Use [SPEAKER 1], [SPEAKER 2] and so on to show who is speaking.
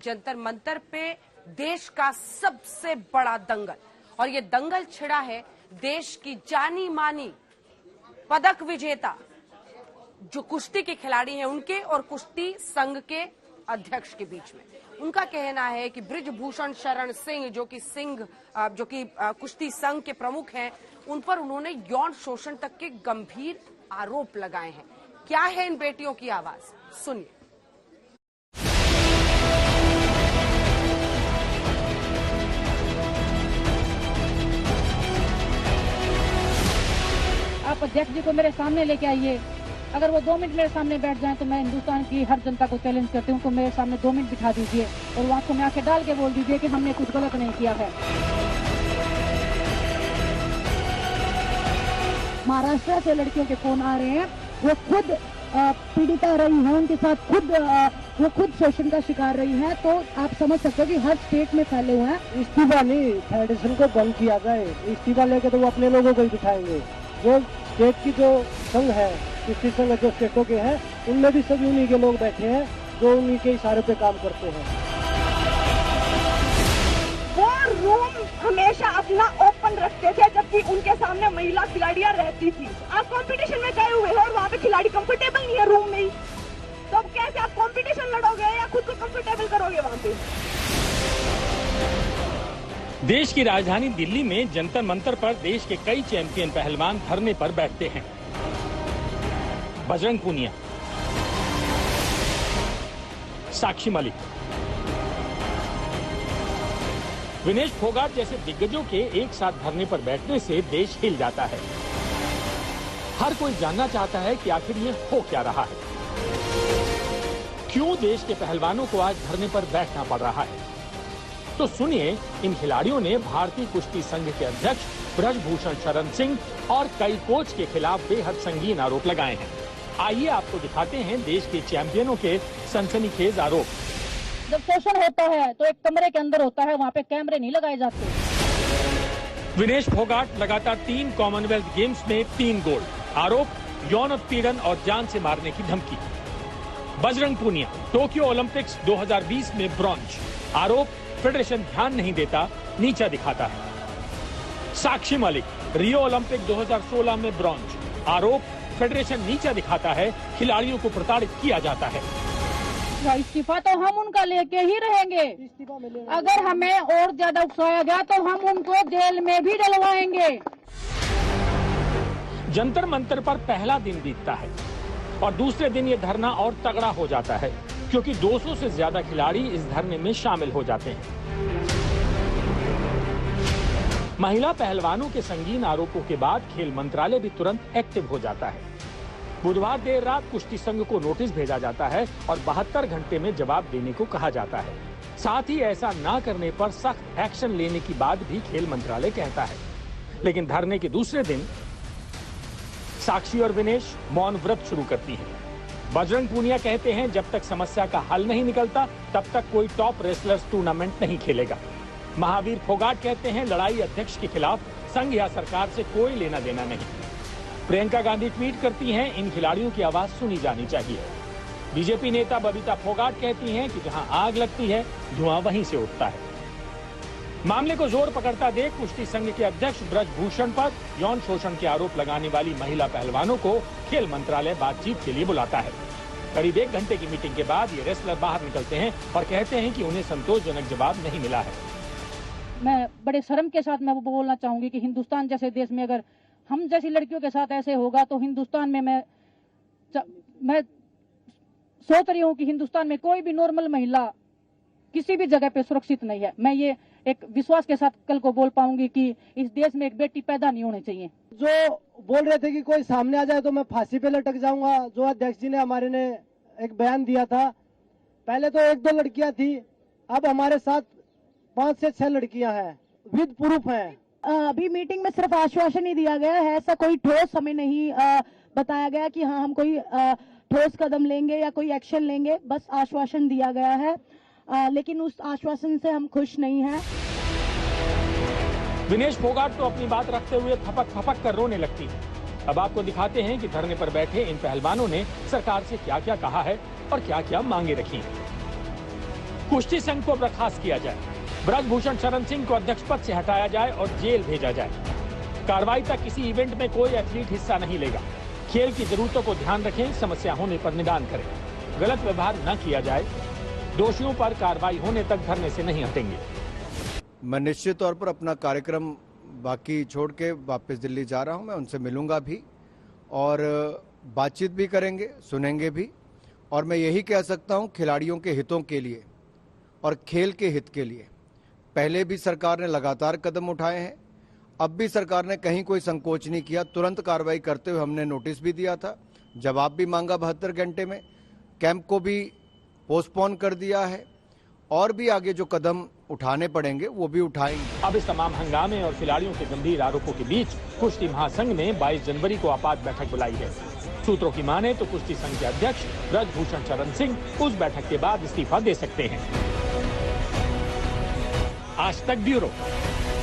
[SPEAKER 1] जंतर मंतर पे देश का सबसे बड़ा दंगल, और ये दंगल छिड़ा है देश की जानी मानी पदक विजेता जो कुश्ती के खिलाड़ी हैं उनके और कुश्ती संघ के अध्यक्ष के बीच में। उनका कहना है कि बृजभूषण शरण सिंह जो कि कुश्ती संघ के प्रमुख हैं, उन पर उन्होंने यौन शोषण तक के गंभीर आरोप लगाए हैं। क्या है इन बेटियों की आवाज, सुनिए।
[SPEAKER 2] आप अध्यक्ष जी को मेरे सामने लेके आइए। अगर वो 2 मिनट मेरे सामने बैठ जाएं तो मैं हिंदुस्तान की हर जनता को चैलेंज करती हूँ कि मेरे सामने 2 मिनट बिठा दीजिए और वो आंखों में आंखें डाल के बोल दीजिए कि हमने कुछ गलत नहीं किया है। महाराष्ट्र से लड़कियों के फोन आ रहे हैं, वो खुद पीड़िता रही है, उनके साथ वो खुद शोषण का शिकार रही है। तो आप समझ सकते हो कि हर स्टेट में फैले हुए हैं।
[SPEAKER 3] इस्तीफा नहीं, फेडरेशन को बंद किया जाए। इस्तीफा लेके तो वो अपने लोगों को ही बिठाएंगे। जो स्टेट की जो संघ है, कुश्ती संघ जो स्टेटों के हैं, उनमें भी सभी उन्हीं के लोग बैठे हैं जो उन्हीं के इशारे पे काम करते हैं।
[SPEAKER 4] वो रूम हमेशा अपना ओपन रखते थे जबकि उनके सामने महिला खिलाड़ियां रहती थी। आप कंपटीशन में गए हुए हो और वहाँ पे खिलाड़ी कंफर्टेबल नहीं है रूम में ही, तो अब कैसे आप कंपटीशन लड़ोगे या खुद को कंफर्टेबल करोगे वहाँ पे?
[SPEAKER 5] देश की राजधानी दिल्ली में जंतर मंतर पर देश के कई चैंपियन पहलवान धरने पर बैठते हैं। बजरंग पूनिया, साक्षी मलिक, विनेश फोगाट जैसे दिग्गजों के एक साथ धरने पर बैठने से देश हिल जाता है। हर कोई जानना चाहता है कि आखिर ये हो क्या रहा है, क्यों देश के पहलवानों को आज धरने पर बैठना पड़ रहा है। तो सुनिए, इन खिलाड़ियों ने भारतीय कुश्ती संघ के अध्यक्ष बृजभूषण शरण सिंह और कई कोच के खिलाफ बेहद संगीन आरोप लगाए हैं। आइए आपको दिखाते हैं देश के चैंपियनों के सनसनीखेज आरोप।
[SPEAKER 2] जब शोषण होता है तो एक कमरे के अंदर होता है, वहाँ पे कैमरे नहीं लगाए जाते।
[SPEAKER 5] विनेश फोगाट लगातार 3 कॉमनवेल्थ गेम्स में 3 गोल्ड। आरोप यौन उत्पीड़न और जान से मारने की धमकी। बजरंग पूनिया, टोक्यो ओलंपिक्स 2020 में ब्रॉन्ज। आरोप फेडरेशन ध्यान नहीं देता, नीचा दिखाता है। साक्षी मलिक, रियो ओलंपिक 2016 में ब्रॉन्ज। आरोप फेडरेशन नीचा दिखाता है, खिलाड़ियों को प्रताड़ित किया जाता है।
[SPEAKER 2] इस्तीफा तो हम उनका लेके ही रहेंगे। अगर हमें और ज्यादा उकसाया गया तो हम उनको जेल में भी डलवाएंगे।
[SPEAKER 5] जंतर मंतर पर पहला दिन बीतता है और दूसरे दिन ये धरना और तगड़ा हो जाता है क्योंकि 200 से ज्यादा खिलाड़ी इस धरने में शामिल हो जाते हैं। महिला पहलवानों के संगीन आरोपों के बाद खेल मंत्रालय भी तुरंत एक्टिव हो जाता है। बुधवार देर रात कुश्ती संघ को नोटिस भेजा जाता है और 72 घंटे में जवाब देने को कहा जाता है। साथ ही ऐसा ना करने पर सख्त एक्शन लेने की बात भी खेल मंत्रालय कहता है। लेकिन धरने के दूसरे दिन साक्षी और विनेश मौन व्रत शुरू करती हैं। बजरंग पूनिया कहते हैं जब तक समस्या का हल नहीं निकलता तब तक कोई टॉप रेसलर्स टूर्नामेंट नहीं खेलेगा। महावीर फोगाट कहते हैं लड़ाई अध्यक्ष के खिलाफ संघ या सरकार से कोई लेना देना नहीं। प्रियंका गांधी ट्वीट करती हैं इन खिलाड़ियों की आवाज सुनी जानी चाहिए। बीजेपी नेता बबीता फोगाट कहती हैं कि जहां आग लगती है धुआं वहीं से उठता है। मामले को जोर पकड़ता देख कुश्ती संघ के अध्यक्ष बृजभूषण पर यौन शोषण के आरोप लगाने वाली महिला पहलवानों को खेल मंत्रालय बातचीत के लिए बुलाता है। करीब 1 घंटे की मीटिंग के बाद ये रेसलर बाहर निकलते हैं और कहते हैं कि उन्हें संतोषजनक जवाब नहीं मिला है।
[SPEAKER 2] मैं बड़े शर्म के साथ मैं बोलना चाहूंगी कि हिंदुस्तान जैसे देश में अगर हम जैसी लड़कियों के साथ ऐसे होगा तो हिंदुस्तान में मैं सोच रही हूँ कि हिंदुस्तान में कोई भी नॉर्मल महिला किसी भी जगह पे सुरक्षित नहीं है। मैं ये एक विश्वास के साथ कल को बोल पाऊंगी कि इस देश में एक बेटी पैदा नहीं होनी चाहिए।
[SPEAKER 3] जो बोल रहे थे कि कोई सामने आ जाए तो मैं फांसी पे लटक जाऊंगा, जो अध्यक्ष जी ने हमारे ने एक बयान दिया था, पहले तो 1-2 लड़कियां थी, अब हमारे साथ 5 से 6 लड़कियां हैं, विद प्रूफ हैं।
[SPEAKER 4] अभी मीटिंग में सिर्फ आश्वासन ही दिया गया है, ऐसा कोई ठोस हमें नहीं बताया गया कि हाँ हम कोई ठोस कदम लेंगे या कोई एक्शन लेंगे, बस आश्वासन दिया गया है। लेकिन उस आश्वासन से हम खुश नहीं हैं।
[SPEAKER 5] विनेश फोगाट तो अपनी बात रखते हुए फपक फपक कर रोने लगती है। अब आपको दिखाते हैं कि धरने पर बैठे इन पहलवानों ने सरकार से क्या क्या कहा है और क्या क्या मांगे रखी हैं। कुश्ती संघ को बर्खास्त किया जाए, ब्रजभूषण शरण सिंह को अध्यक्ष पद से हटाया जाए और जेल भेजा जाए। कार्रवाई तक किसी इवेंट में कोई एथलीट हिस्सा नहीं लेगा। खेल की जरूरतों को ध्यान रखें, समस्या होने पर निदान करें, गलत व्यवहार न किया जाए, दोषियों पर कार्रवाई होने तक धरने से नहीं हटेंगे।
[SPEAKER 6] मैं निश्चित तौर पर अपना कार्यक्रम बाकी छोड़ के वापस दिल्ली जा रहा हूं। मैं उनसे मिलूंगा भी और बातचीत भी करेंगे, सुनेंगे भी। और मैं यही कह सकता हूं, खिलाड़ियों के हितों के लिए और खेल के हित के लिए पहले भी सरकार ने लगातार कदम उठाए हैं, अब भी सरकार ने कहीं कोई संकोच नहीं किया। तुरंत कार्रवाई करते हुए हमने नोटिस भी दिया था, जवाब भी मांगा 72 घंटे में, कैंप को भी पोस्टपोन कर दिया है और भी आगे जो कदम उठाने पड़ेंगे वो भी उठाएंगे।
[SPEAKER 5] अब इस तमाम हंगामे और खिलाड़ियों के गंभीर आरोपों के बीच कुश्ती महासंघ ने 22 जनवरी को आपात बैठक बुलाई है। सूत्रों की माने तो कुश्ती संघ के अध्यक्ष ब्रजभूषण शरण सिंह उस बैठक के बाद इस्तीफा दे सकते हैं। आज तक ब्यूरो।